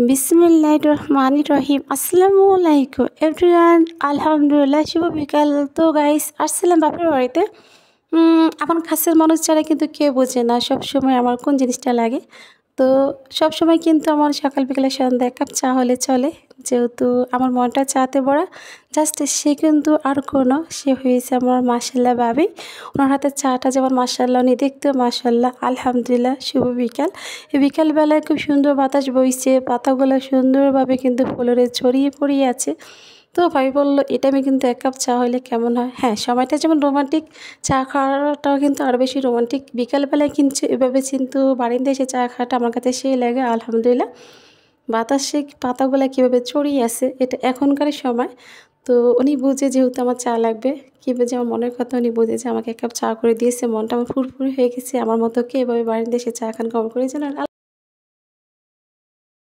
বিসমিল্লাহির রহমানির রহিম। আসসালামু আলাইকুম এভরিওয়ান। আলহামদুলিল্লাহ, শুভ বিকাল। তো গাইস, আসছিলাম বাপের বাড়িতে। আমার কাছের মানুষ ছাড়া কিন্তু কেউ বোঝে না সবসময় আমার কোন জিনিসটা লাগে। তো সবসময় কিন্তু আমার সকাল বিকেলে সন্ধ্যা ১ কাপ চা হলে চলে। যেহেতু আমার মনটা চাতে ভরা, জাস্ট সে কিন্তু আর কোনো, সে হয়েছে আমার মাশাল্লাহ ভাবি। ওনার হাতের চাটা যেমন মাশাল্লাহ, উনি দেখতেও মাশাল্লাহ। আলহামদুলিল্লাহ, শুভ বিকাল। এই বিকালবেলায় খুব সুন্দর বাতাস বইছে, পাতাগুলো সুন্দরভাবে কিন্তু ফুলরে ছড়িয়ে পড়িয়ে আছে। তো ভাবি বলল, "এই টাইমে কিন্তু ১ কাপ চা হইলে কেমন হয়?" হ্যাঁ, সময়টা যেমন রোমান্টিক, চা খাওয়াটাও কিন্তু আরও বেশি রোমান্টিক। বিকালবেলায় কিন্তু এভাবে কিন্তু বারিন্দায় এসে চা খাওয়াটা আমার কাছে সেই লাগে আলহামদুলিল্লাহ। বাতাসে পাতাগুলা কীভাবে ছড়িয়ে আছে, এটা এখনকার সময়। তো উনি বুঝে যেহেতু আমার চা লাগবে, কীভাবে যে আমার মনের কথা উনি বুঝে যে আমাকে ১ কাপ চা করে দিয়েছে। মনটা আমার ফুরফুরে হয়ে গেছে। আমার মতো কে এভাবে বারিন্দায় এসে চা খান কম করে জানেন?